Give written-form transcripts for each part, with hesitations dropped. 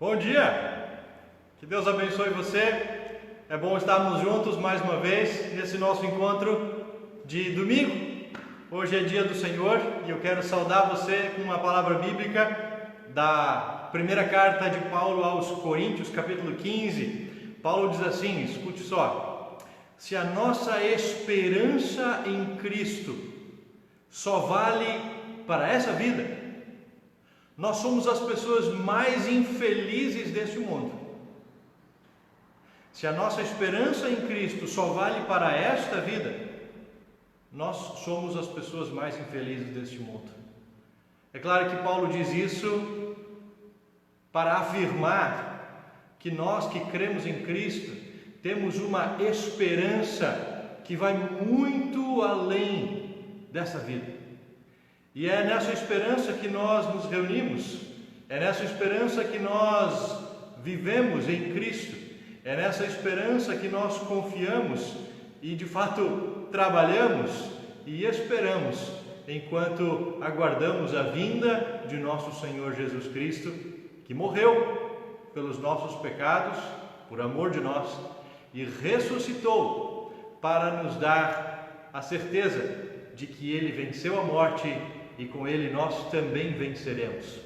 Bom dia, que Deus abençoe você. É bom estarmos juntos mais uma vez nesse nosso encontro de domingo. Hoje é dia do Senhor e eu quero saudar você com uma palavra bíblica da primeira carta de Paulo aos Coríntios, capítulo 15. Paulo diz assim, escute só: se a nossa esperança em Cristo só vale para essa vida, nós somos as pessoas mais infelizes deste mundo. Se a nossa esperança em Cristo só vale para esta vida, nós somos as pessoas mais infelizes deste mundo. É claro que Paulo diz isso para afirmar que nós que cremos em Cristo temos uma esperança que vai muito além dessa vida. E é nessa esperança que nós nos reunimos, é nessa esperança que nós vivemos em Cristo, é nessa esperança que nós confiamos e de fato trabalhamos e esperamos enquanto aguardamos a vinda de nosso Senhor Jesus Cristo, que morreu pelos nossos pecados, por amor de nós, e ressuscitou para nos dar a certeza de que Ele venceu a morte e com Ele nós também venceremos.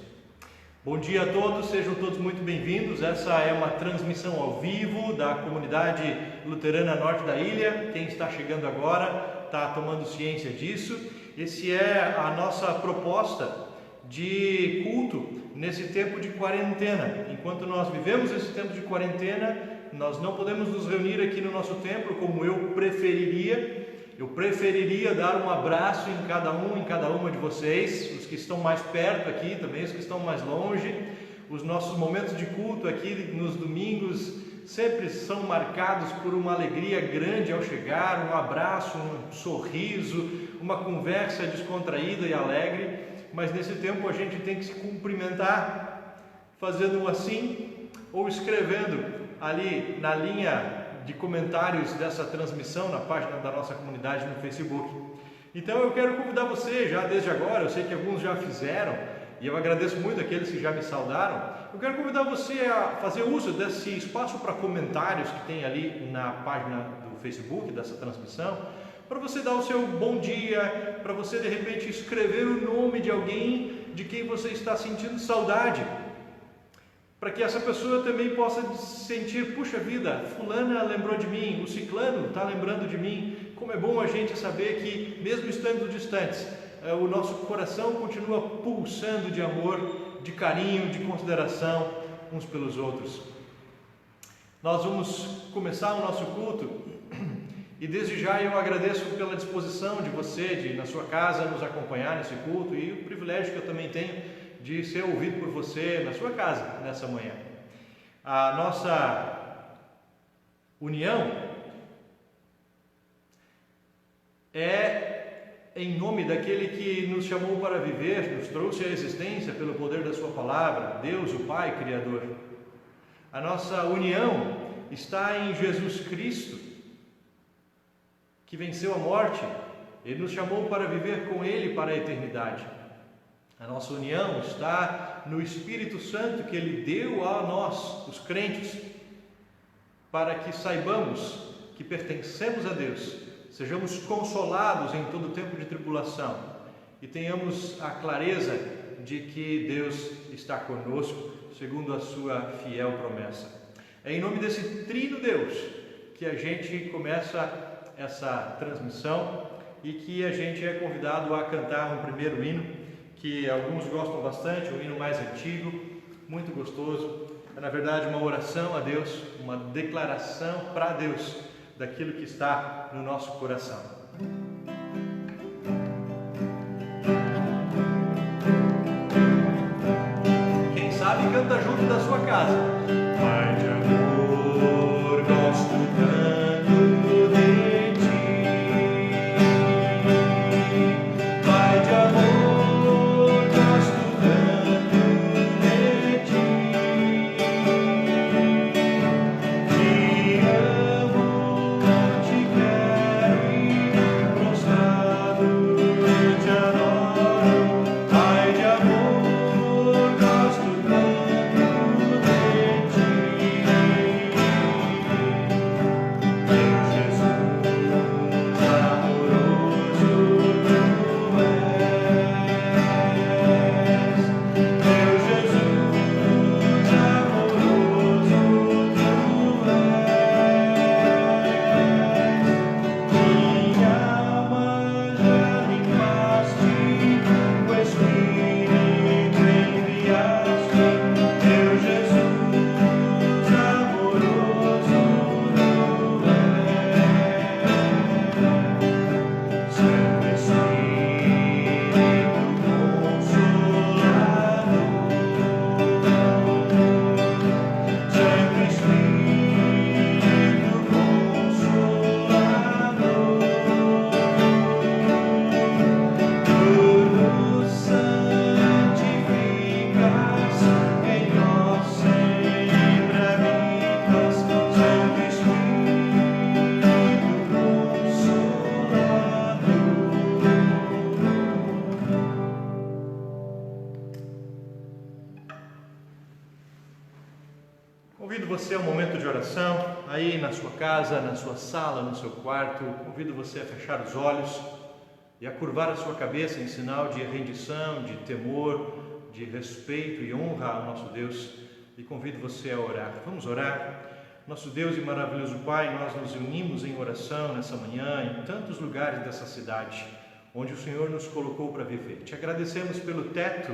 Bom dia a todos, sejam todos muito bem-vindos. Essa é uma transmissão ao vivo da comunidade luterana Norte da Ilha. Quem está chegando agora está tomando ciência disso. Esse é a nossa proposta de culto nesse tempo de quarentena. Enquanto nós vivemos esse tempo de quarentena, nós não podemos nos reunir aqui no nosso templo como eu preferiria. Eu preferiria dar um abraço em cada uma de vocês, os que estão mais perto aqui, também os que estão mais longe. Os nossos momentos de culto aqui nos domingos sempre são marcados por uma alegria grande ao chegar, um abraço, um sorriso, uma conversa descontraída e alegre. Mas nesse tempo a gente tem que se cumprimentar fazendo assim ou escrevendo ali na linha de comentários dessa transmissão na página da nossa comunidade no Facebook. Então eu quero convidar você já desde agora, eu sei que alguns já fizeram e eu agradeço muito aqueles que já me saudaram. Eu quero convidar você a fazer uso desse espaço para comentários que tem ali na página do Facebook dessa transmissão, para você dar o seu bom dia, para você de repente escrever o nome de alguém de quem você está sentindo saudade, para que essa pessoa também possa sentir, puxa vida, fulana lembrou de mim, o ciclano está lembrando de mim. Como é bom a gente saber que mesmo estando distantes, o nosso coração continua pulsando de amor, de carinho, de consideração uns pelos outros. Nós vamos começar o nosso culto e desde já eu agradeço pela disposição de você de na sua casa nos acompanhar nesse culto e o privilégio que eu também tenho de ser ouvido por você na sua casa nessa manhã. A nossa união é em nome daquele que nos chamou para viver, nos trouxe à existência pelo poder da sua palavra, Deus, o Pai Criador. A nossa união está em Jesus Cristo, que venceu a morte e nos chamou para viver com Ele para a eternidade. A nossa união está no Espírito Santo que Ele deu a nós, os crentes, para que saibamos que pertencemos a Deus, sejamos consolados em todo tempo de tribulação e tenhamos a clareza de que Deus está conosco, segundo a sua fiel promessa. É em nome desse trino Deus que a gente começa essa transmissão e que a gente é convidado a cantar um primeiro hino, que alguns gostam bastante, um hino mais antigo, muito gostoso. É na verdade uma oração a Deus, uma declaração para Deus daquilo que está no nosso coração. Quem sabe canta junto da sua casa. Pai de amor, gosto tanto de ti. Pai de amor, você ao momento de oração, aí na sua casa, na sua sala, no seu quarto. Convido você a fechar os olhos e a curvar a sua cabeça em sinal de rendição, de temor, de respeito e honra ao nosso Deus. E convido você a orar. Vamos orar? Nosso Deus e maravilhoso Pai, nós nos unimos em oração nessa manhã, em tantos lugares dessa cidade, onde o Senhor nos colocou para viver. Te agradecemos pelo teto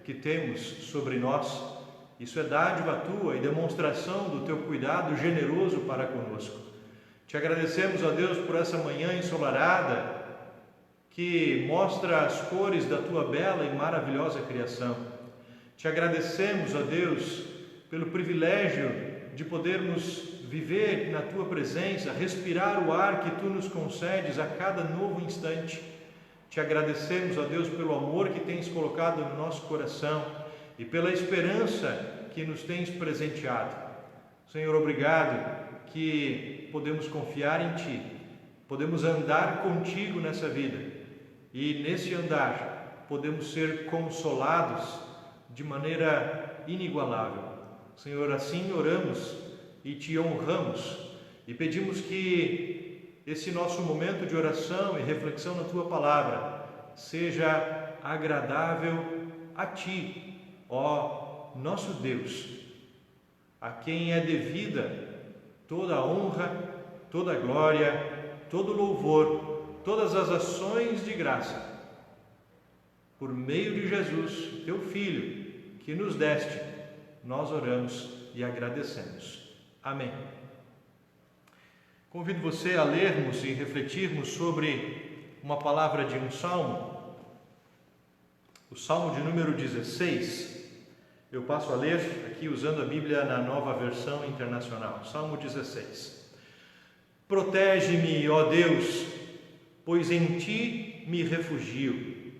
que temos sobre nós. Isso é dádiva tua e demonstração do teu cuidado generoso para conosco. Te agradecemos, ó Deus, por essa manhã ensolarada que mostra as cores da tua bela e maravilhosa criação. Te agradecemos, ó Deus, pelo privilégio de podermos viver na tua presença, respirar o ar que tu nos concedes a cada novo instante. Te agradecemos, ó Deus, pelo amor que tens colocado no nosso coração e pela esperança que nos tens presenteado. Senhor, obrigado que podemos confiar em Ti, podemos andar contigo nessa vida e nesse andar podemos ser consolados de maneira inigualável. Senhor, assim oramos e Te honramos e pedimos que esse nosso momento de oração e reflexão na Tua Palavra seja agradável a Ti, ó nosso Deus, a quem é devida toda a honra, toda a glória, todo o louvor, todas as ações de graça, por meio de Jesus, Teu Filho, que nos deste, nós oramos e agradecemos. Amém. Convido você a lermos e refletirmos sobre uma palavra de um salmo, o Salmo de número 16. Eu passo a ler aqui usando a Bíblia na Nova Versão Internacional. Salmo 16. Protege-me, ó Deus, pois em Ti me refugio.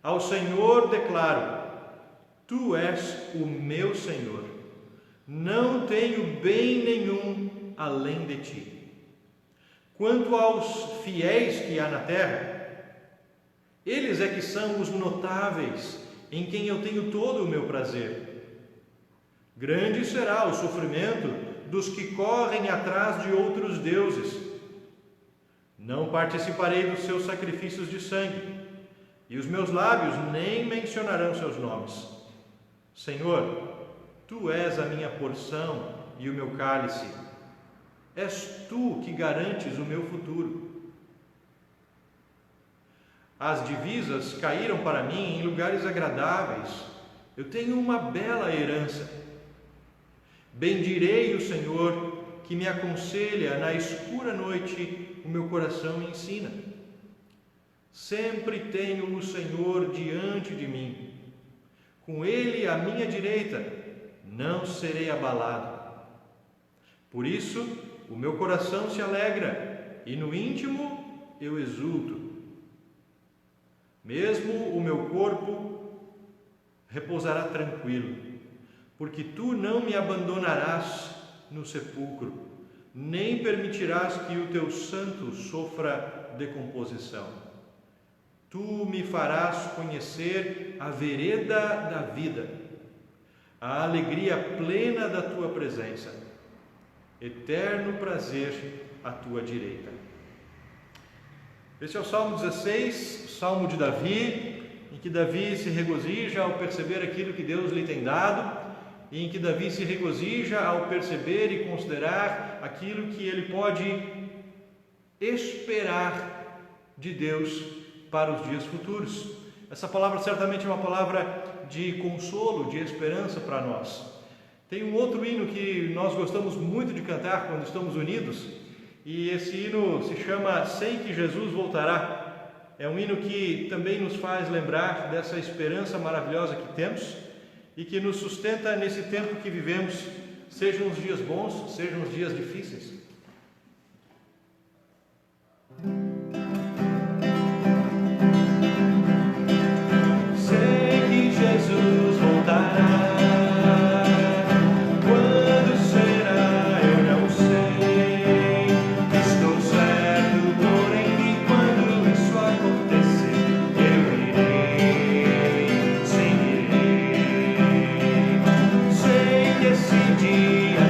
Ao Senhor declaro: Tu és o meu Senhor. Não tenho bem nenhum além de Ti. Quanto aos fiéis que há na terra, eles é que são os notáveis, em quem eu tenho todo o meu prazer. Grande será o sofrimento dos que correm atrás de outros deuses. Não participarei dos seus sacrifícios de sangue, e os meus lábios nem mencionarão seus nomes. Senhor, Tu és a minha porção e o meu cálice. És Tu que garantes o meu futuro. As divisas caíram para mim em lugares agradáveis. Eu tenho uma bela herança. Bendirei o Senhor, que me aconselha na escura noite, o meu coração ensina. Sempre tenho o Senhor diante de mim. Com Ele à minha direita, não serei abalado. Por isso, o meu coração se alegra, e no íntimo eu exulto. Mesmo o meu corpo repousará tranquilo, porque Tu não me abandonarás no sepulcro, nem permitirás que o Teu santo sofra decomposição. Tu me farás conhecer a vereda da vida, a alegria plena da Tua presença, eterno prazer à Tua direita. Esse é o Salmo 16, o Salmo de Davi, em que Davi se regozija ao perceber aquilo que Deus lhe tem dado, e em que Davi se regozija ao perceber e considerar aquilo que ele pode esperar de Deus para os dias futuros. Essa palavra certamente é uma palavra de consolo, de esperança para nós. Tem um outro hino que nós gostamos muito de cantar quando estamos unidos, e esse hino se chama Sei que Jesus Voltará. É um hino que também nos faz lembrar dessa esperança maravilhosa que temos e que nos sustenta nesse tempo que vivemos, sejam os dias bons, sejam os dias difíceis. Sei que Jesus voltará. Esse dia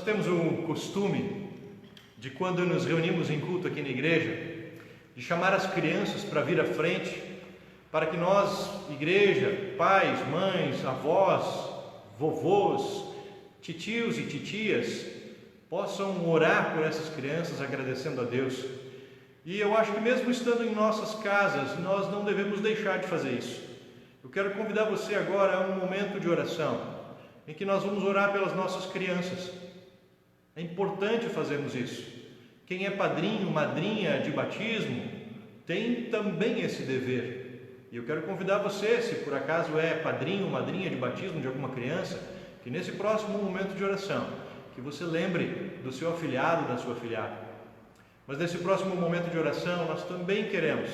Nós temos um costume de, quando nos reunimos em culto aqui na igreja, de chamar as crianças para vir à frente, para que nós, igreja, pais, mães, avós, vovôs, titios e titias, possam orar por essas crianças, agradecendo a Deus. E eu acho que mesmo estando em nossas casas, nós não devemos deixar de fazer isso. Eu quero convidar você agora a um momento de oração, em que nós vamos orar pelas nossas crianças. É importante fazermos isso. Quem é padrinho, madrinha de batismo, tem também esse dever. E eu quero convidar você, se por acaso é padrinho, madrinha de batismo de alguma criança, que nesse próximo momento de oração, que você lembre do seu afilhado, da sua afilhada. Mas nesse próximo momento de oração, nós também queremos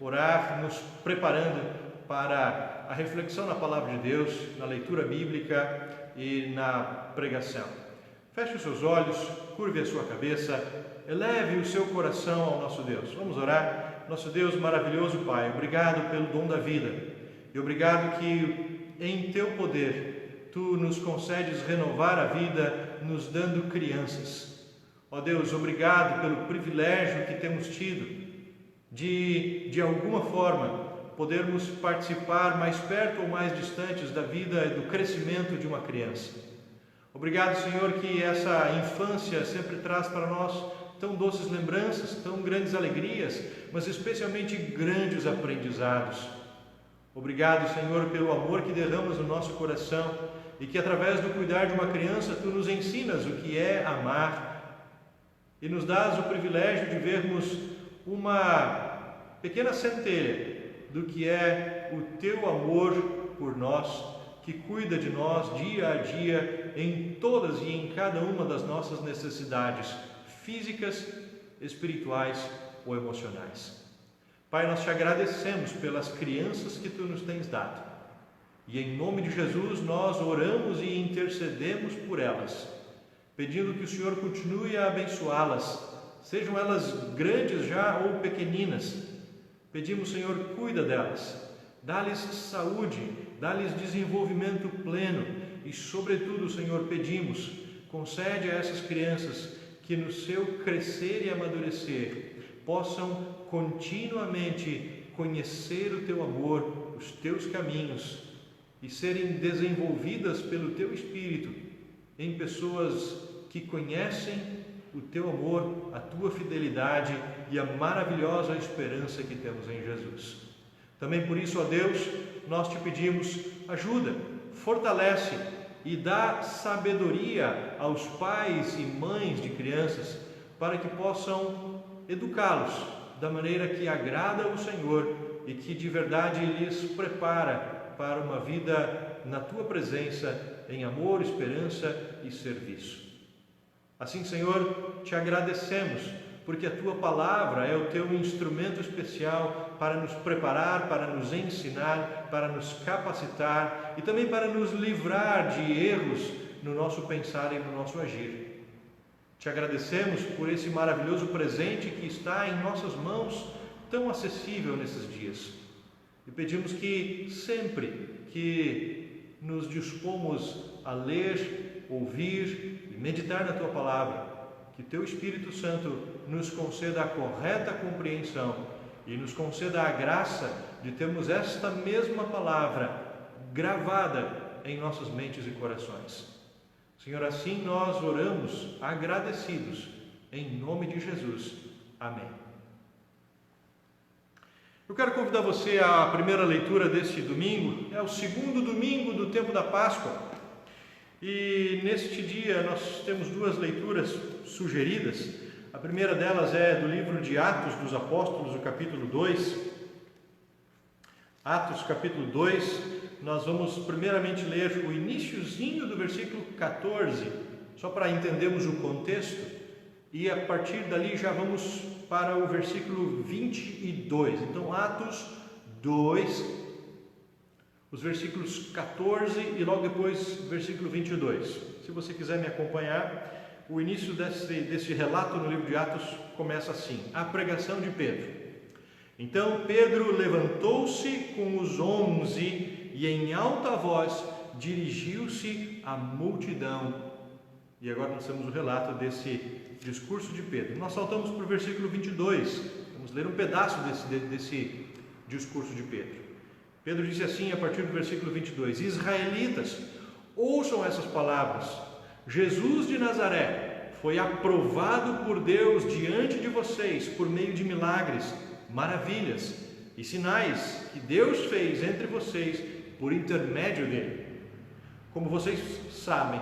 orar, nos preparando para a reflexão na Palavra de Deus, na leitura bíblica e na pregação. Feche os seus olhos, curve a sua cabeça, eleve o seu coração ao nosso Deus. Vamos orar. Nosso Deus maravilhoso Pai, obrigado pelo dom da vida e obrigado que em Teu poder Tu nos concedes renovar a vida nos dando crianças. Ó Deus, obrigado pelo privilégio que temos tido de alguma forma, podermos participar mais perto ou mais distantes da vida e do crescimento de uma criança. Obrigado, Senhor, que essa infância sempre traz para nós tão doces lembranças, tão grandes alegrias, mas especialmente grandes aprendizados. Obrigado, Senhor, pelo amor que derramas no nosso coração e que através do cuidar de uma criança Tu nos ensinas o que é amar e nos dás o privilégio de vermos uma pequena centelha do que é o Teu amor por nós, que cuida de nós dia a dia em todas e em cada uma das nossas necessidades físicas, espirituais ou emocionais. Pai, nós Te agradecemos pelas crianças que Tu nos tens dado e em nome de Jesus nós oramos e intercedemos por elas, pedindo que o Senhor continue a abençoá-las, sejam elas grandes já ou pequeninas. Pedimos, Senhor, cuida delas, dá-lhes saúde, dá-lhes desenvolvimento pleno e, sobretudo, Senhor, pedimos, concede a essas crianças que no seu crescer e amadurecer possam continuamente conhecer o Teu amor, os Teus caminhos e serem desenvolvidas pelo Teu Espírito em pessoas que conhecem o Teu amor, a Tua fidelidade e a maravilhosa esperança que temos em Jesus. Também por isso, ó Deus, nós Te pedimos ajuda, fortalece e dá sabedoria aos pais e mães de crianças para que possam educá-los da maneira que agrada ao Senhor e que de verdade lhes prepara para uma vida na Tua presença em amor, esperança e serviço. Assim, Senhor, Te agradecemos, porque a Tua palavra é o Teu instrumento especial para nos preparar, para nos ensinar, para nos capacitar e também para nos livrar de erros no nosso pensar e no nosso agir. Te agradecemos por esse maravilhoso presente que está em nossas mãos, tão acessível nesses dias. E pedimos que sempre que nos dispomos a ler, ouvir e meditar na Tua palavra, que Teu Espírito Santo nos conceda a correta compreensão e nos conceda a graça de termos esta mesma palavra gravada em nossas mentes e corações. Senhor, assim nós oramos agradecidos, em nome de Jesus. Amém. Eu quero convidar você à primeira leitura deste domingo, é o segundo domingo do tempo da Páscoa. E neste dia nós temos duas leituras sugeridas. A primeira delas é do livro de Atos dos Apóstolos, o capítulo 2. Atos, capítulo 2, nós vamos primeiramente ler o iniciozinho do versículo 14, só para entendermos o contexto, e a partir dali já vamos para o versículo 22. Então, Atos 2, os versículos 14 e logo depois versículo 22. Se você quiser me acompanhar, o início desse relato no livro de Atos começa assim: a pregação de Pedro. Então Pedro levantou-se com os 11 e em alta voz dirigiu-se à multidão E agora nós temos o relato desse discurso de Pedro. Nós saltamos para o versículo 22. Vamos ler um pedaço desse discurso de Pedro. Pedro disse assim a partir do versículo 22: Israelitas, ouçam essas palavras. Jesus de Nazaré foi aprovado por Deus diante de vocês por meio de milagres, maravilhas e sinais que Deus fez entre vocês por intermédio dele. Como vocês sabem,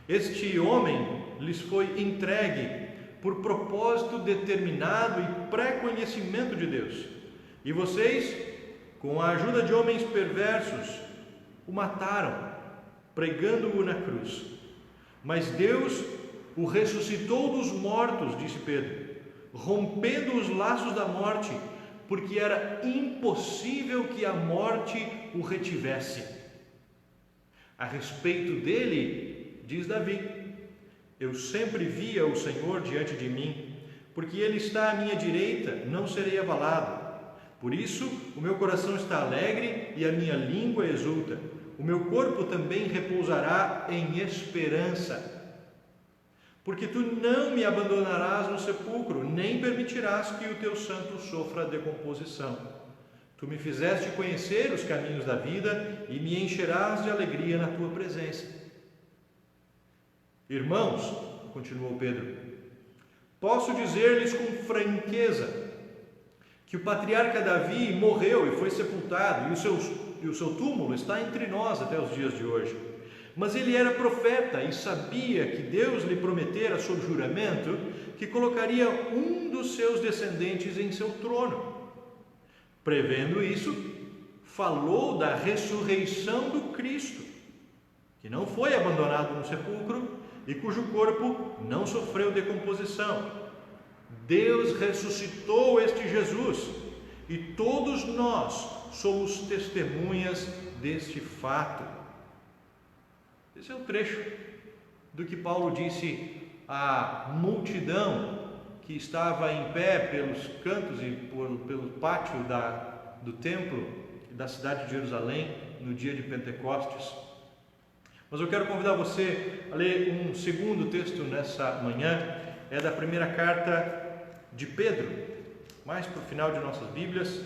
este homem lhes foi entregue por propósito determinado e pré-conhecimento de Deus. E vocês, com a ajuda de homens perversos, o mataram, pregando-o na cruz. Mas Deus o ressuscitou dos mortos, disse Pedro, rompendo os laços da morte, porque era impossível que a morte o retivesse. A respeito dele, diz Davi: eu sempre via o Senhor diante de mim, porque ele está à minha direita, não serei abalado. Por isso, o meu coração está alegre e a minha língua exulta. O meu corpo também repousará em esperança. Porque tu não me abandonarás no sepulcro, nem permitirás que o teu santo sofra decomposição. Tu me fizeste conhecer os caminhos da vida e me encherás de alegria na tua presença. Irmãos, continuou Pedro, posso dizer-lhes com franqueza que o patriarca Davi morreu e foi sepultado, e o seu túmulo está entre nós até os dias de hoje. Mas ele era profeta e sabia que Deus lhe prometera sob juramento que colocaria um dos seus descendentes em seu trono. Prevendo isso, falou da ressurreição do Cristo, que não foi abandonado no sepulcro e cujo corpo não sofreu decomposição. Deus ressuscitou este Jesus e todos nós somos testemunhas deste fato. Esse é o trecho do que Paulo disse à multidão que estava em pé pelos cantos e pelo pátio do templo da cidade de Jerusalém no dia de Pentecostes. Mas eu quero convidar você a ler um segundo texto nessa manhã, é da primeira carta de Pedro, mais para o final de nossas Bíblias,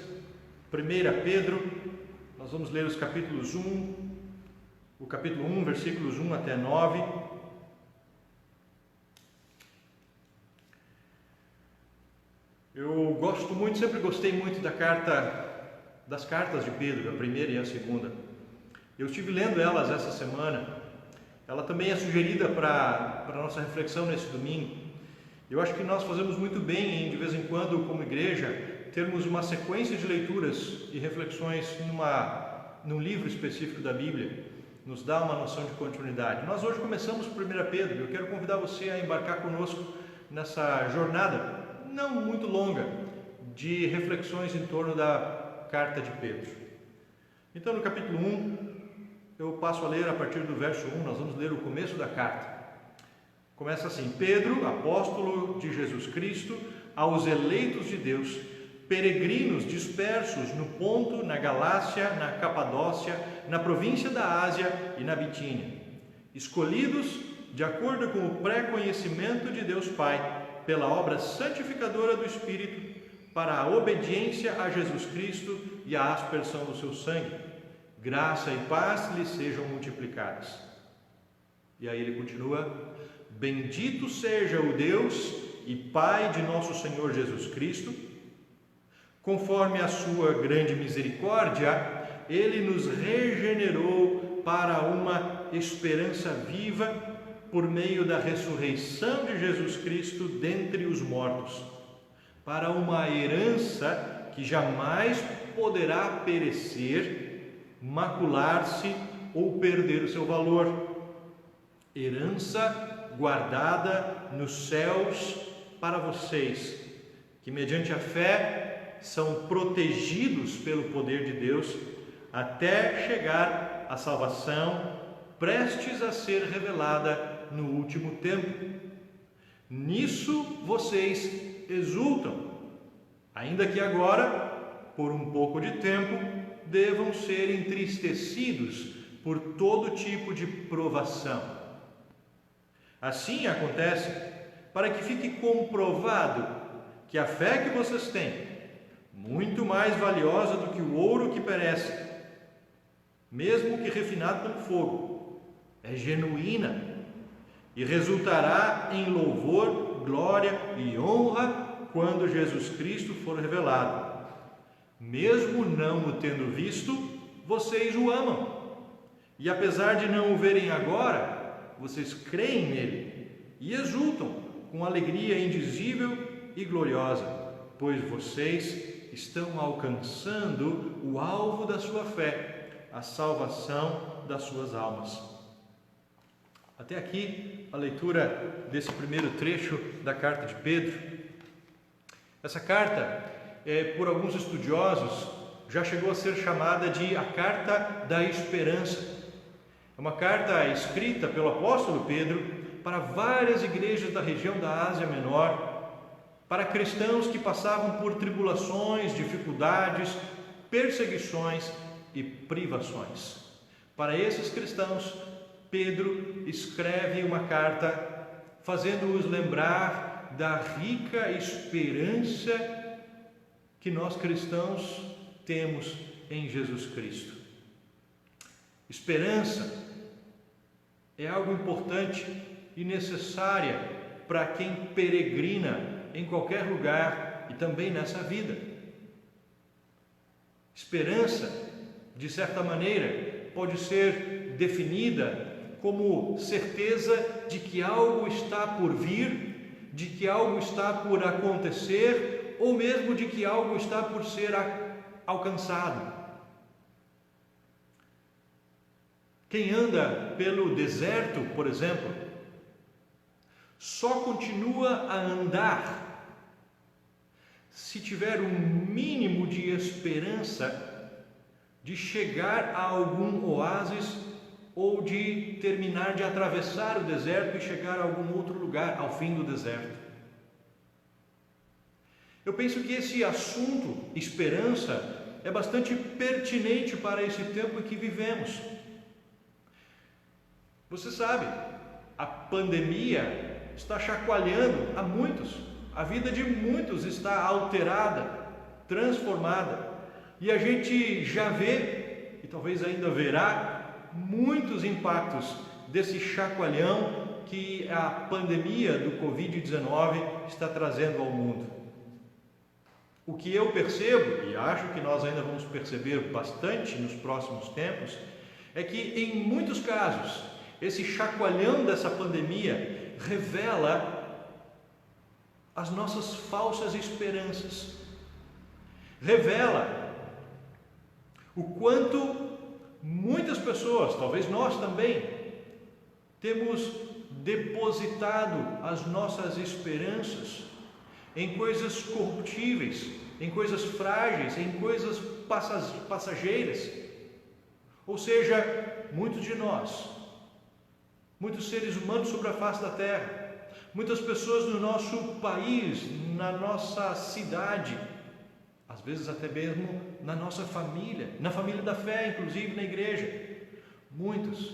1 Pedro, nós vamos ler os capítulos 1, o capítulo 1, versículos 1 até 9. Eu gosto muito, sempre gostei muito das cartas de Pedro, a primeira e a segunda. Eu estive lendo elas essa semana. Ela também é sugerida para a nossa reflexão nesse domingo. Eu acho que nós fazemos muito bem em, de vez em quando, como igreja, termos uma sequência de leituras e reflexões num livro específico da Bíblia. Nos dá uma noção de continuidade. Nós hoje começamos por 1 Pedro. Eu quero convidar você a embarcar conosco nessa jornada, não muito longa, de reflexões em torno da carta de Pedro. Então, no capítulo 1, eu passo a ler a partir do verso 1, nós vamos ler o começo da carta. Começa assim: Pedro, apóstolo de Jesus Cristo, aos eleitos de Deus, peregrinos dispersos no Ponto, na Galácia, na Capadócia, na província da Ásia e na Bitínia, escolhidos de acordo com o pré-conhecimento de Deus Pai, pela obra santificadora do Espírito, para a obediência a Jesus Cristo e a aspersão do seu sangue. Graça e paz lhes sejam multiplicadas. E aí ele continua: bendito seja o Deus e Pai de nosso Senhor Jesus Cristo. Conforme a sua grande misericórdia, ele nos regenerou para uma esperança viva por meio da ressurreição de Jesus Cristo dentre os mortos, para uma herança que jamais poderá perecer, macular-se ou perder o seu valor. Herança guardada nos céus para vocês, que mediante a fé são protegidos pelo poder de Deus até chegar à salvação prestes a ser revelada no último tempo. Nisso vocês exultam, ainda que agora, por um pouco de tempo, devam ser entristecidos por todo tipo de provação, Assim acontece para que fique comprovado que a fé que vocês têm, muito mais valiosa do que o ouro que perece, mesmo que refinado pelo fogo, é genuína e resultará em louvor, glória e honra quando Jesus Cristo for revelado. Mesmo não o tendo visto, vocês o amam. E apesar de não o verem agora, vocês creem nele e exultam com alegria indizível e gloriosa, pois vocês estão alcançando o alvo da sua fé, a salvação das suas almas. Até aqui a leitura desse primeiro trecho da carta de Pedro. Essa carta, por alguns estudiosos, já chegou a ser chamada de a carta da esperança. É uma carta escrita pelo apóstolo Pedro para várias igrejas da região da Ásia Menor, para cristãos que passavam por tribulações, dificuldades, perseguições e privações. Para esses cristãos, Pedro escreve uma carta fazendo-os lembrar da rica esperança que nós cristãos temos em Jesus Cristo. Esperança é algo importante e necessária para quem peregrina em qualquer lugar e também nessa vida. Esperança, de certa maneira, pode ser definida como certeza de que algo está por vir, de que algo está por acontecer, ou mesmo de que algo está por ser alcançado. Quem anda pelo deserto, por exemplo, só continua a andar se tiver um mínimo de esperança de chegar a algum oásis ou de terminar de atravessar o deserto e chegar a algum outro lugar ao fim do deserto. Eu penso que esse assunto, esperança, é bastante pertinente para esse tempo em que vivemos. Você sabe, a pandemia está chacoalhando a muitos, a vida de muitos está alterada, transformada, e a gente já vê, e talvez ainda verá, muitos impactos desse chacoalhão que a pandemia do Covid-19 está trazendo ao mundo. O que eu percebo, e acho que nós ainda vamos perceber bastante nos próximos tempos, é que em muitos casos, esse chacoalhão dessa pandemia revela as nossas falsas esperanças, revela o quanto muitas pessoas, talvez nós também, temos depositado as nossas esperanças em coisas corruptíveis, em coisas frágeis, em coisas passageiras. Ou seja, muitos de nós, muitos seres humanos sobre a face da terra, muitas pessoas no nosso país, na nossa cidade, às vezes até mesmo na nossa família, na família da fé, inclusive na igreja, muitos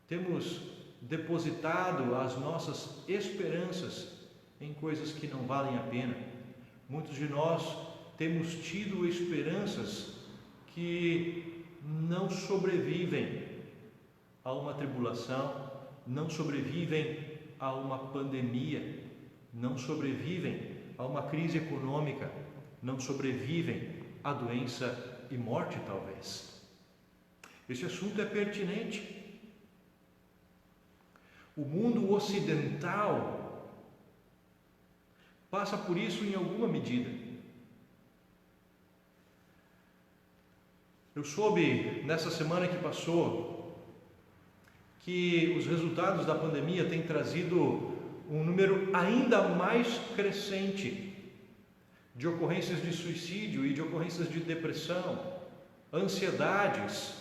temos depositado as nossas esperanças em coisas que não valem a pena. Muitos de nós temos tido esperanças que não sobrevivem a uma tribulação, não sobrevivem a uma pandemia, não sobrevivem a uma crise econômica, não sobrevivem à doença e morte, talvez. Esse assunto é pertinente. O mundo ocidental passa por isso em alguma medida. Eu soube nessa semana que passou que os resultados da pandemia têm trazido um número ainda mais crescente de ocorrências de suicídio e de ocorrências de depressão, ansiedades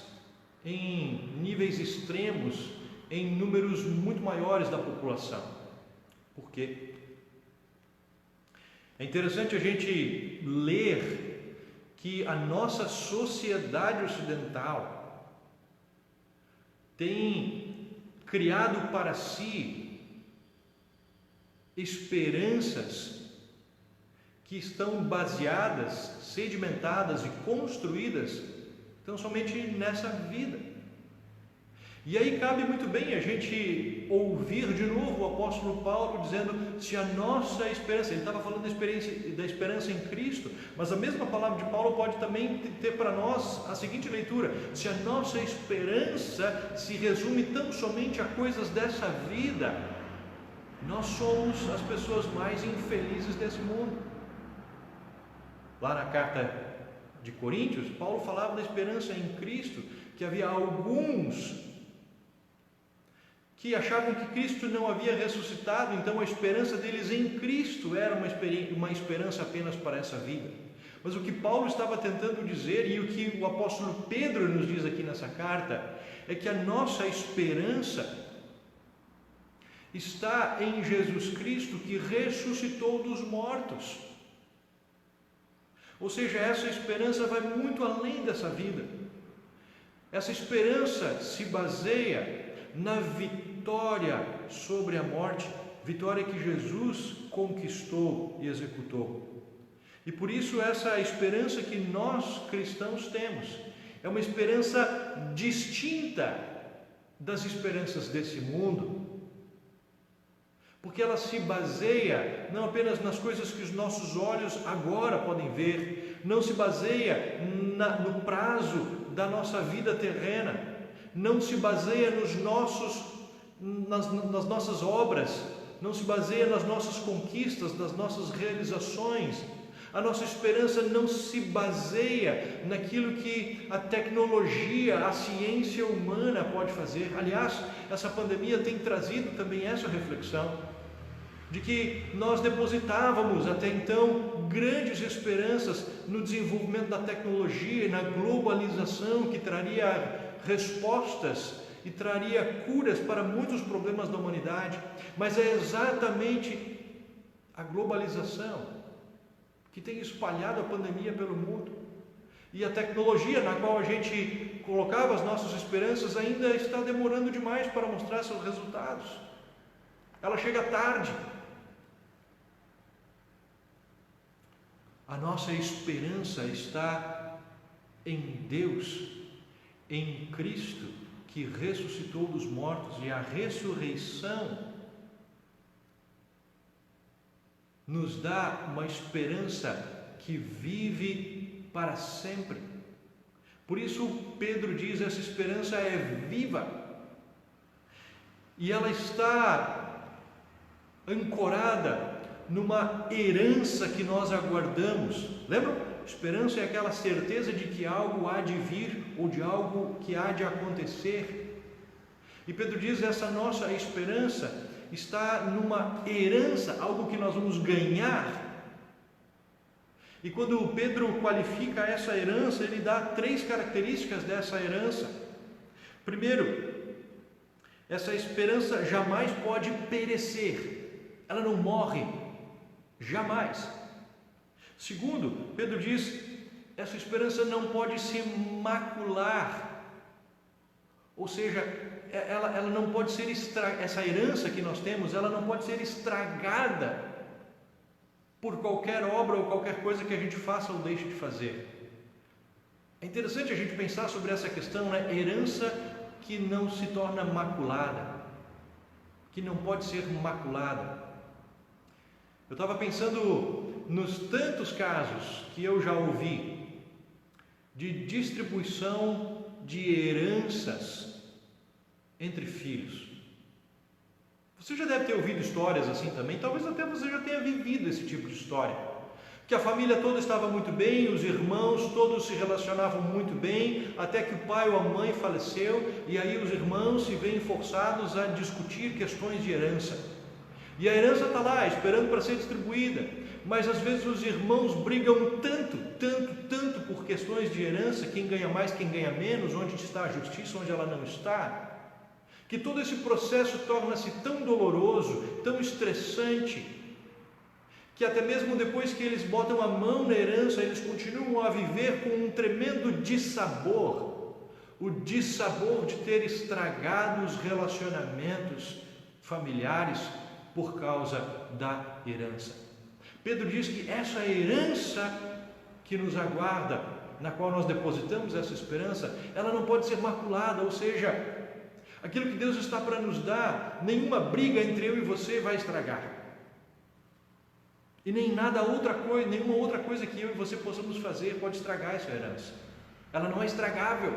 em níveis extremos, em números muito maiores da população. Por quê? É interessante a gente ler que a nossa sociedade ocidental tem criado para si esperanças que estão baseadas, sedimentadas e construídas tão somente nessa vida. E aí cabe muito bem a gente ouvir de novo o apóstolo Paulo dizendo: se a nossa esperança, ele estava falando da esperança em Cristo, mas a mesma palavra de Paulo pode também ter para nós a seguinte leitura: se a nossa esperança se resume tão somente a coisas dessa vida, nós somos as pessoas mais infelizes desse mundo. Lá na carta de Coríntios, Paulo falava da esperança em Cristo, que havia alguns que achavam que Cristo não havia ressuscitado, então a esperança deles em Cristo era uma esperança apenas para essa vida. Mas o que Paulo estava tentando dizer, e o que o apóstolo Pedro nos diz aqui nessa carta, é que a nossa esperança está em Jesus Cristo, que ressuscitou dos mortos. Ou seja, essa esperança vai muito além dessa vida. Essa esperança se baseia na vitória sobre a morte, vitória que Jesus conquistou e executou. E por isso essa esperança que nós cristãos temos é uma esperança distinta das esperanças desse mundo, porque ela se baseia não apenas nas coisas que os nossos olhos agora podem ver, não se baseia no prazo da nossa vida terrena, não se baseia nas nossas obras, não se baseia nas nossas conquistas, nas nossas realizações. A nossa esperança não se baseia naquilo que a tecnologia, a ciência humana pode fazer. Aliás, essa pandemia tem trazido também essa reflexão, de que nós depositávamos até então grandes esperanças no desenvolvimento da tecnologia e na globalização que traria respostas e traria curas para muitos problemas da humanidade, mas é exatamente a globalização que tem espalhado a pandemia pelo mundo, e a tecnologia na qual a gente colocava as nossas esperanças ainda está demorando demais para mostrar seus resultados. Ela chega tarde. A nossa esperança está em Deus, em Cristo, que ressuscitou dos mortos, e a ressurreição nos dá uma esperança que vive para sempre. Por isso Pedro diz: essa esperança é viva, e ela está ancorada numa herança que nós aguardamos. Lembram? Esperança é aquela certeza de que algo há de vir, ou de algo que há de acontecer. E Pedro diz: essa nossa esperança está numa herança, algo que nós vamos ganhar. E quando Pedro qualifica essa herança, ele dá 3 características dessa herança. Primeiro, essa esperança jamais pode perecer, ela não morre, jamais. Segundo, Pedro diz: essa esperança não pode se macular, ou seja, ela não pode ser estragada. Essa herança que nós temos, ela não pode ser estragada por qualquer obra ou qualquer coisa que a gente faça ou deixe de fazer. É interessante a gente pensar sobre essa questão, né? Herança que não se torna maculada, que não pode ser maculada. Eu estava pensando nos tantos casos que eu já ouvi de distribuição de heranças entre filhos. Você já deve ter ouvido histórias assim também, talvez até você já tenha vivido esse tipo de história, que a família toda estava muito bem, os irmãos todos se relacionavam muito bem, até que o pai ou a mãe faleceu, e aí os irmãos se veem forçados a discutir questões de herança, e a herança está lá esperando para ser distribuída, mas às vezes os irmãos brigam tanto por questões de herança, quem ganha mais, quem ganha menos, onde está a justiça, onde ela não está, que todo esse processo torna-se tão doloroso, tão estressante, que até mesmo depois que eles botam a mão na herança, eles continuam a viver com um tremendo dissabor, o dissabor de ter estragado os relacionamentos familiares, por causa da herança. Pedro diz que essa herança que nos aguarda, na qual nós depositamos essa esperança, ela não pode ser maculada, ou seja, aquilo que Deus está para nos dar, nenhuma briga entre eu e você vai estragar. E nenhuma outra coisa que eu e você possamos fazer pode estragar essa herança. Ela não é estragável.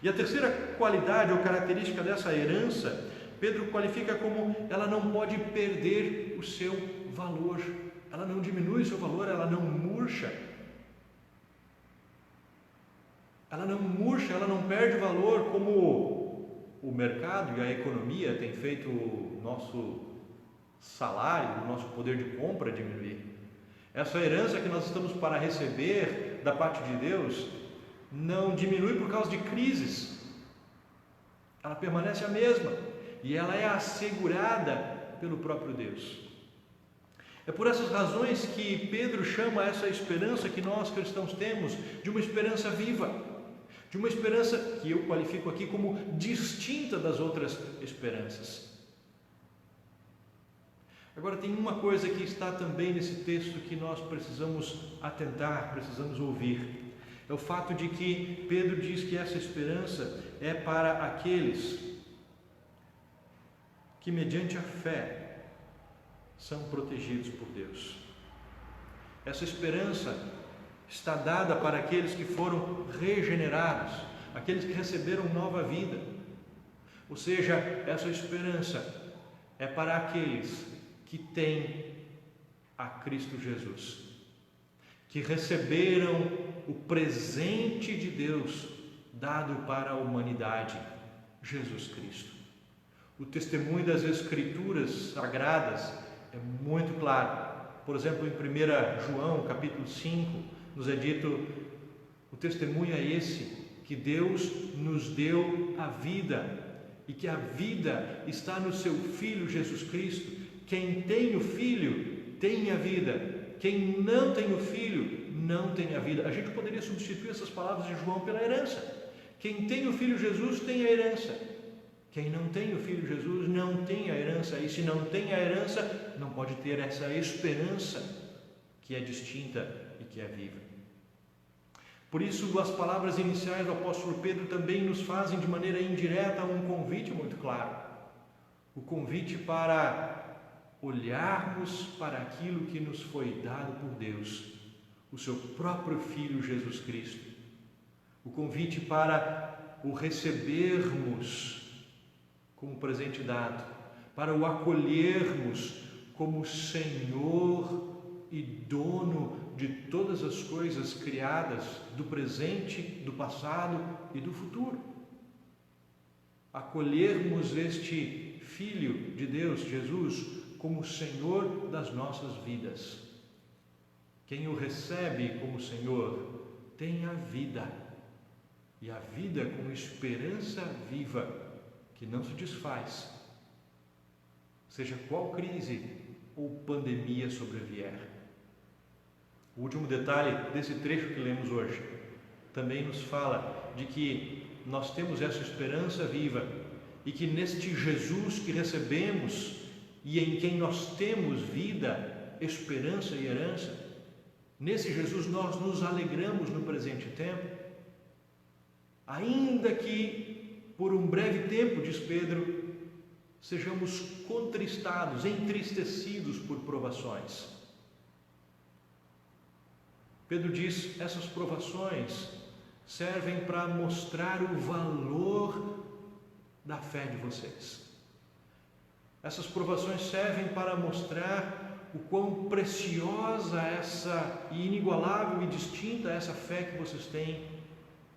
E a terceira qualidade ou característica dessa herança, Pedro qualifica como ela não pode perder o seu valor. Ela não diminui o seu valor, ela não murcha. Ela não perde valor como o mercado e a economia têm feito o nosso salário, o nosso poder de compra diminuir. Essa herança que nós estamos para receber da parte de Deus não diminui por causa de crises. Ela permanece a mesma e ela é assegurada pelo próprio Deus. É por essas razões que Pedro chama essa esperança que nós cristãos temos de uma esperança viva, de uma esperança que eu qualifico aqui como distinta das outras esperanças. Agora, tem uma coisa que está também nesse texto que nós precisamos atentar, precisamos ouvir. É o fato de que Pedro diz que essa esperança é para aqueles que, mediante a fé, são protegidos por Deus. Essa esperança está dada para aqueles que foram regenerados, aqueles que receberam nova vida. Ou seja, essa esperança é para aqueles que têm a Cristo Jesus, que receberam o presente de Deus dado para a humanidade, Jesus Cristo. O testemunho das Escrituras Sagradas é muito claro. Por exemplo, em 1 João, capítulo 5, nos é dito, o testemunho é esse, que Deus nos deu a vida, e que a vida está no seu Filho Jesus Cristo. Quem tem o Filho tem a vida, quem não tem o Filho não tem a vida. A gente poderia substituir essas palavras de João pela herança. Quem tem o Filho Jesus tem a herança. Quem não tem o Filho Jesus não tem a herança. E se não tem a herança, não pode ter essa esperança que é distinta e que é viva. Por isso, as palavras iniciais do apóstolo Pedro também nos fazem de maneira indireta um convite muito claro. O convite para olharmos para aquilo que nos foi dado por Deus, o seu próprio Filho Jesus Cristo. O convite para o recebermos como presente dado, para o acolhermos como Senhor e dono de todas as coisas criadas, do presente, do passado e do futuro. Acolhermos este Filho de Deus, Jesus, como Senhor das nossas vidas. Quem o recebe como Senhor tem a vida, e a vida com esperança viva que não se desfaz, seja qual crise ou pandemia sobrevier. O último detalhe desse trecho que lemos hoje também nos fala de que nós temos essa esperança viva e que neste Jesus que recebemos e em quem nós temos vida, esperança e herança, nesse Jesus nós nos alegramos no presente tempo, ainda que por um breve tempo, diz Pedro, sejamos contristados, entristecidos por provações. Pedro diz, essas provações servem para mostrar o valor da fé de vocês. Essas provações servem para mostrar o quão preciosa essa e inigualável e distinta essa fé que vocês têm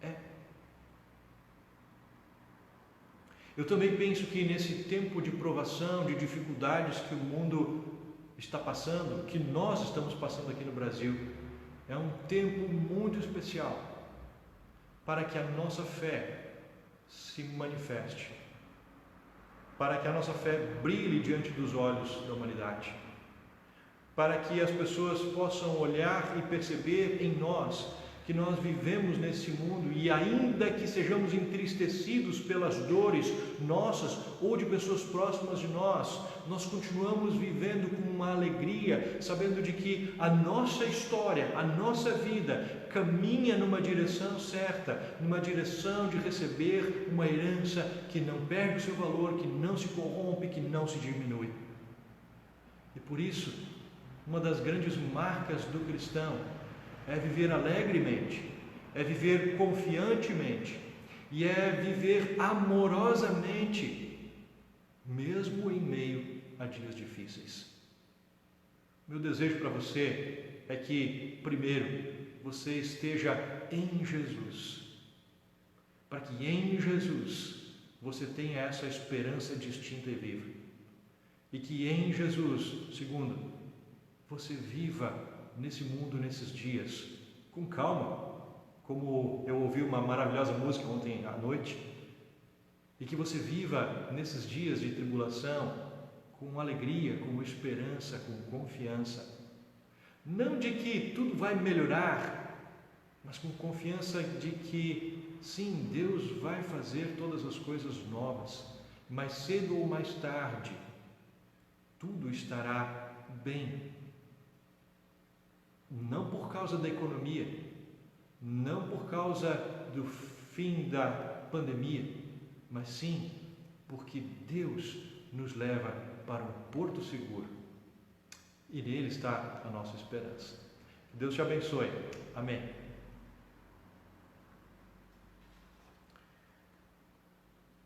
é. Eu também penso que nesse tempo de provação, de dificuldades que o mundo está passando, que nós estamos passando aqui no Brasil, é um tempo muito especial para que a nossa fé se manifeste, para que a nossa fé brilhe diante dos olhos da humanidade, para que as pessoas possam olhar e perceber em nós que nós vivemos nesse mundo e ainda que sejamos entristecidos pelas dores nossas ou de pessoas próximas de nós, nós continuamos vivendo com uma alegria, sabendo de que a nossa história, a nossa vida caminha numa direção certa, numa direção de receber uma herança que não perde o seu valor, que não se corrompe, que não se diminui. E por isso, uma das grandes marcas do cristão é viver alegremente, é viver confiantemente e é viver amorosamente, mesmo em meio a dias difíceis. Meu desejo para você é que, primeiro, você esteja em Jesus, para que em Jesus você tenha essa esperança distinta e viva, e que em Jesus, segundo, você viva nesse mundo, nesses dias, com calma, como eu ouvi uma maravilhosa música ontem à noite, e que você viva nesses dias de tribulação com alegria, com esperança, com confiança, não de que tudo vai melhorar, mas com confiança de que sim, Deus vai fazer todas as coisas novas, mais cedo ou mais tarde, tudo estará bem. Não por causa da economia, não por causa do fim da pandemia, mas sim porque Deus nos leva para um porto seguro e nele está a nossa esperança. Deus te abençoe. Amém.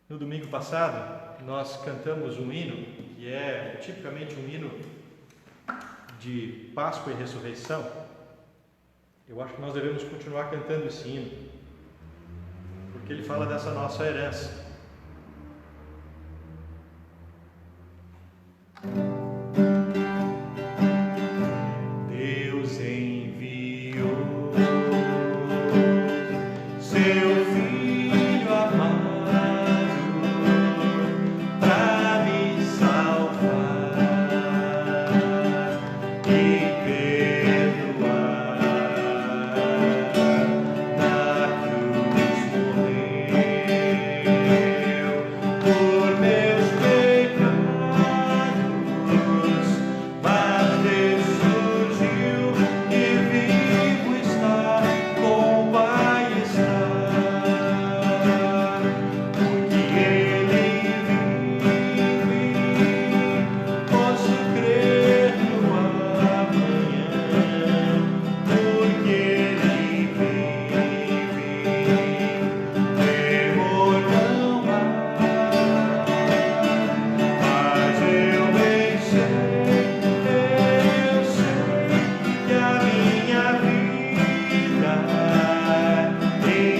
No domingo passado, nós cantamos um hino que é tipicamente um hino de Páscoa e Ressurreição. Eu acho que nós devemos continuar cantando esse hino, porque ele fala dessa nossa herança. Deus enviou seu Filho amado para me salvar e perdoar. Na cruz morreu por meus pecados, mas ressurgiu e vivo está, com o Pai está, porque Ele vive, posso crer no amanhã, porque Ele vive, temor não há, mas eu bem sei que a minha vida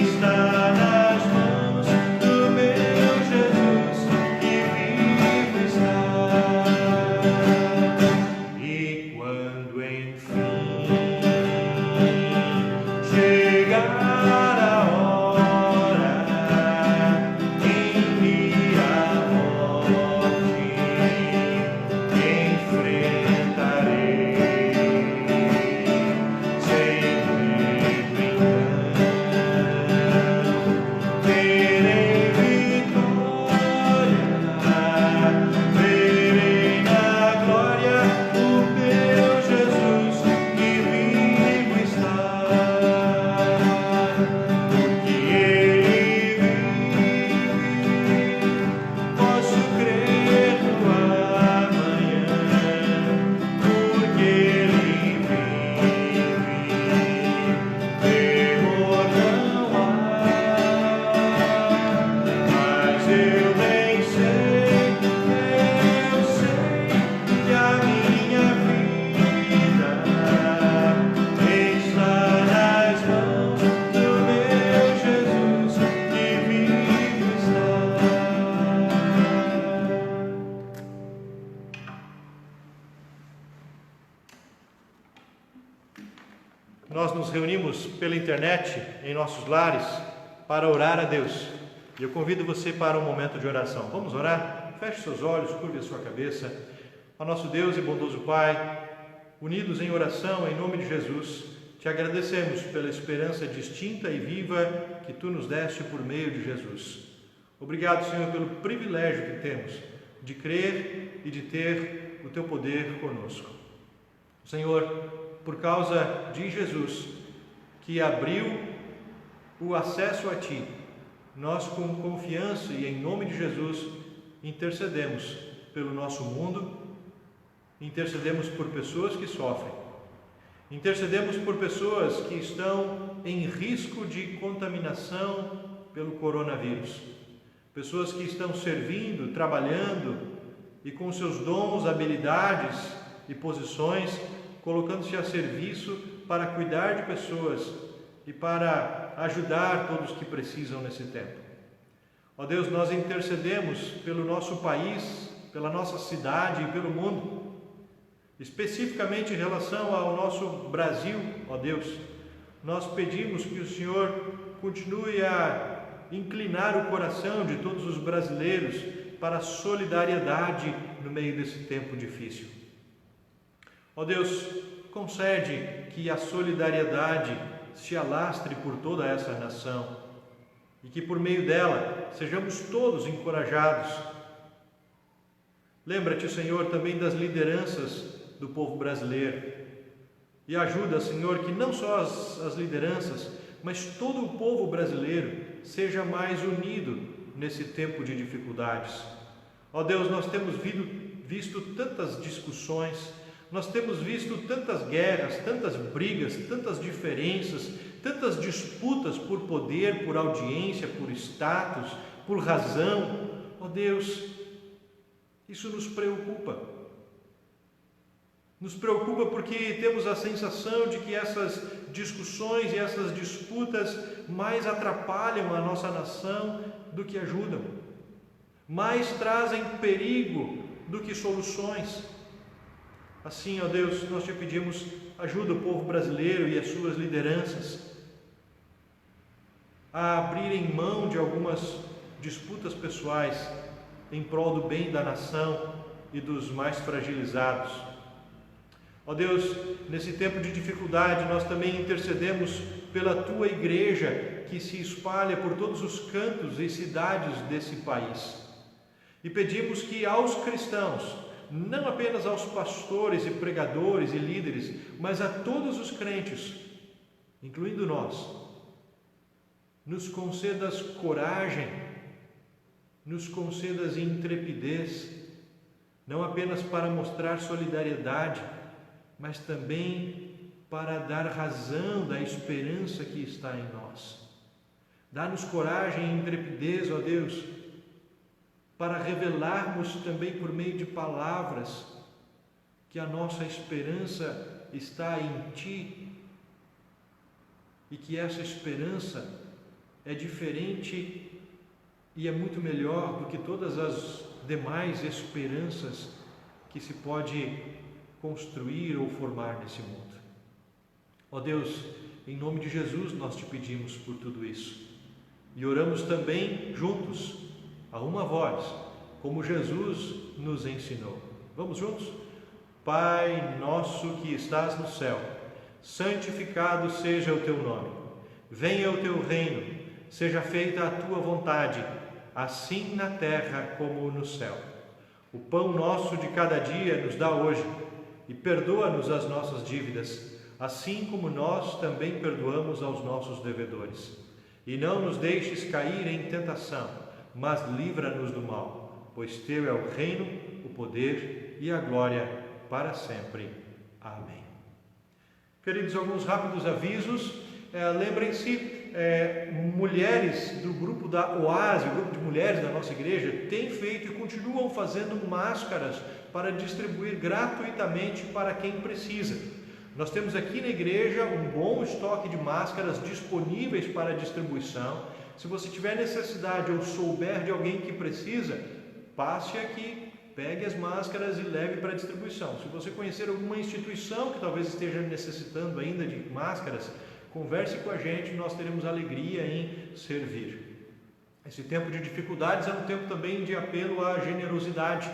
está nas mãos do meu Jesus, que vivo está. E quando enfim chegar a hora em que a morte enfrentarei, sem medo então terei vitória, verei na glória o meu Jesus, que vivo está, porque Ele vive, posso crer no amanhã, porque Ele vive, temor não há, mas eu bem sei que a minha vida está nas mãos do meu Jesus, que vivo está. Nós nos reunimos pela internet em nossos lares para orar a Deus. E eu convido você para um momento de oração. Vamos orar? Feche seus olhos, curve a sua cabeça. Ó nosso Deus e bondoso Pai, unidos em oração em nome de Jesus, te agradecemos pela esperança distinta e viva que Tu nos deste por meio de Jesus. Obrigado, Senhor, pelo privilégio que temos de crer e de ter o Teu poder conosco. Senhor, por causa de Jesus, que abriu o acesso a Ti, nós com confiança e em nome de Jesus intercedemos pelo nosso mundo, intercedemos por pessoas que sofrem, intercedemos por pessoas que estão em risco de contaminação pelo coronavírus, pessoas que estão servindo, trabalhando e com seus dons, habilidades e posições, colocando-se a serviço para cuidar de pessoas e para ajudar todos que precisam nesse tempo. Ó Deus, nós intercedemos pelo nosso país, pela nossa cidade e pelo mundo, especificamente em relação ao nosso Brasil, ó Deus. Nós pedimos que o Senhor continue a inclinar o coração de todos os brasileiros para a solidariedade no meio desse tempo difícil. Ó Deus, concede que a solidariedade se alastre por toda essa nação e que por meio dela sejamos todos encorajados. Lembra-te, Senhor, também das lideranças do povo brasileiro e ajuda, Senhor, que não só as lideranças, mas todo o povo brasileiro seja mais unido nesse tempo de dificuldades. Ó Deus, nós temos visto tantas discussões, nós temos visto tantas guerras, tantas brigas, tantas diferenças, tantas disputas por poder, por audiência, por status, por razão. Ó Deus, isso nos preocupa. Nos preocupa porque temos a sensação de que essas discussões e essas disputas mais atrapalham a nossa nação do que ajudam, mais trazem perigo do que soluções. Assim, ó Deus, nós te pedimos, ajuda o povo brasileiro e as suas lideranças a abrirem mão de algumas disputas pessoais em prol do bem da nação e dos mais fragilizados. Ó Deus, nesse tempo de dificuldade, nós também intercedemos pela Tua Igreja, que se espalha por todos os cantos e cidades desse país. E pedimos que aos cristãos, não apenas aos pastores e pregadores e líderes, mas a todos os crentes, incluindo nós, nos concedas coragem, nos concedas intrepidez, não apenas para mostrar solidariedade, mas também para dar razão da esperança que está em nós. Dá-nos coragem e intrepidez, ó Deus, para revelarmos também por meio de palavras que a nossa esperança está em Ti e que essa esperança é diferente e é muito melhor do que todas as demais esperanças que se pode construir ou formar nesse mundo. Ó Deus, em nome de Jesus nós te pedimos por tudo isso e oramos também juntos, a uma voz, como Jesus nos ensinou. Vamos juntos? Pai nosso que estás no céu, santificado seja o Teu nome. Venha o Teu reino, seja feita a Tua vontade, assim na terra como no céu. O pão nosso de cada dia nos dá hoje e perdoa-nos as nossas dívidas, assim como nós também perdoamos aos nossos devedores. E não nos deixes cair em tentação, mas livra-nos do mal, pois Teu é o reino, o poder e a glória para sempre. Amém. Queridos, alguns rápidos avisos. Lembrem-se, mulheres do grupo da Oase, o grupo de mulheres da nossa igreja, têm feito e continuam fazendo máscaras para distribuir gratuitamente para quem precisa. Nós temos aqui na igreja um bom estoque de máscaras disponíveis para distribuição. Se você tiver necessidade ou souber de alguém que precisa, passe aqui, pegue as máscaras e leve para distribuição. Se você conhecer alguma instituição que talvez esteja necessitando ainda de máscaras, converse com a gente, nós teremos alegria em servir. Esse tempo de dificuldades é um tempo também de apelo à generosidade.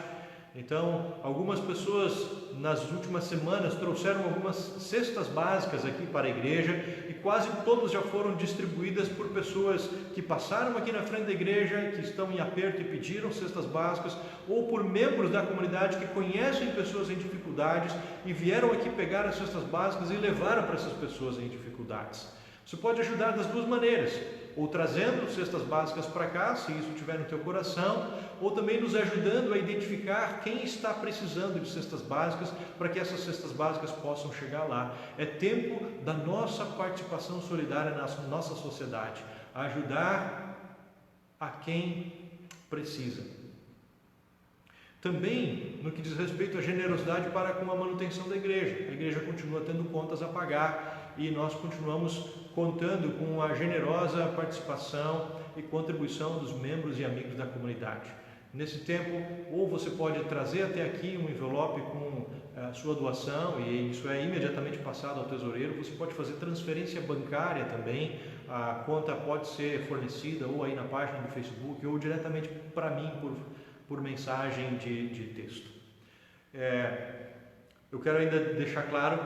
Então, algumas pessoas nas últimas semanas trouxeram algumas cestas básicas aqui para a igreja e quase todas já foram distribuídas por pessoas que passaram aqui na frente da igreja, que estão em aperto e pediram cestas básicas, ou por membros da comunidade que conhecem pessoas em dificuldades e vieram aqui pegar as cestas básicas e levaram para essas pessoas em dificuldades. Você pode ajudar das duas maneiras, ou trazendo cestas básicas para cá, se isso estiver no teu coração, ou também nos ajudando a identificar quem está precisando de cestas básicas, para que essas cestas básicas possam chegar lá. É tempo da nossa participação solidária na nossa sociedade, ajudar a quem precisa. Também no que diz respeito à generosidade para com a manutenção da igreja. A igreja continua tendo contas a pagar e nós continuamos contando com a generosa participação e contribuição dos membros e amigos da comunidade. Nesse tempo, ou você pode trazer até aqui um envelope com a sua doação e isso é imediatamente passado ao tesoureiro. Você pode fazer transferência bancária também, a conta pode ser fornecida ou aí na página do Facebook ou diretamente para mim por mensagem de texto. Eu quero ainda deixar claro,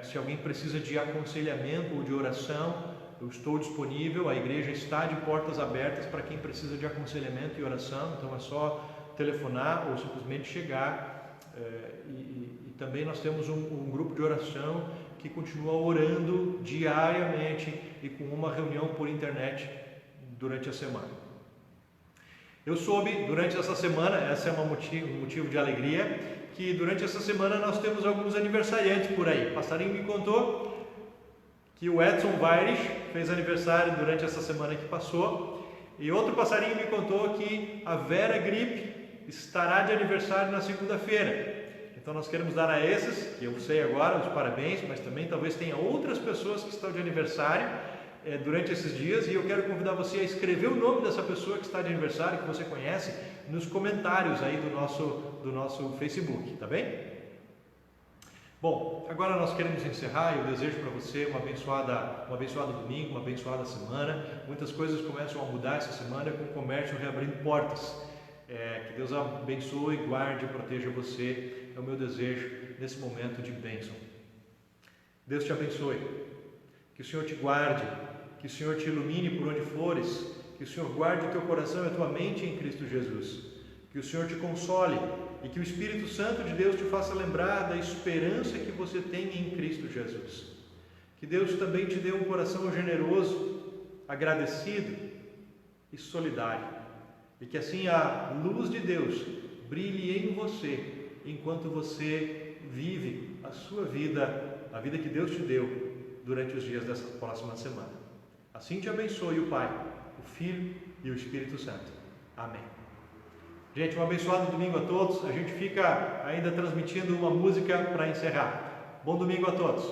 se alguém precisa de aconselhamento ou de oração, eu estou disponível, a igreja está de portas abertas para quem precisa de aconselhamento e oração, então é só telefonar ou simplesmente chegar. E também nós temos um grupo de oração que continua orando diariamente e com uma reunião por internet durante a semana. Eu soube durante essa semana, essa é um motivo de alegria, que durante essa semana nós temos alguns aniversariantes por aí. O passarinho me contou que o Edson Vaires fez aniversário durante essa semana que passou, e outro passarinho me contou que a Vera Grip estará de aniversário na segunda-feira. Então nós queremos dar a esses, que eu sei agora, os parabéns, mas também talvez tenha outras pessoas que estão de aniversário durante esses dias, e eu quero convidar você a escrever o nome dessa pessoa que está de aniversário, que você conhece, nos comentários aí do nosso Facebook, tá bem? Bom, agora nós queremos encerrar e eu desejo para você um abençoado domingo, uma abençoada semana. Muitas coisas começam a mudar essa semana com o comércio reabrindo portas. Que Deus abençoe, guarde e proteja você, é o meu desejo nesse momento de bênção. Deus te abençoe, que o Senhor te guarde, que o Senhor te ilumine por onde fores, que o Senhor guarde o teu coração e a tua mente em Cristo Jesus, que o Senhor te console e que o Espírito Santo de Deus te faça lembrar da esperança que você tem em Cristo Jesus. Que Deus também te dê um coração generoso, agradecido e solidário, e que assim a luz de Deus brilhe em você enquanto você vive a sua vida, a vida que Deus te deu durante os dias dessa próxima semana. Assim te abençoe o Pai, o Filho e o Espírito Santo. Amém. Gente, um abençoado domingo a todos. A gente fica ainda transmitindo uma música para encerrar. Bom domingo a todos.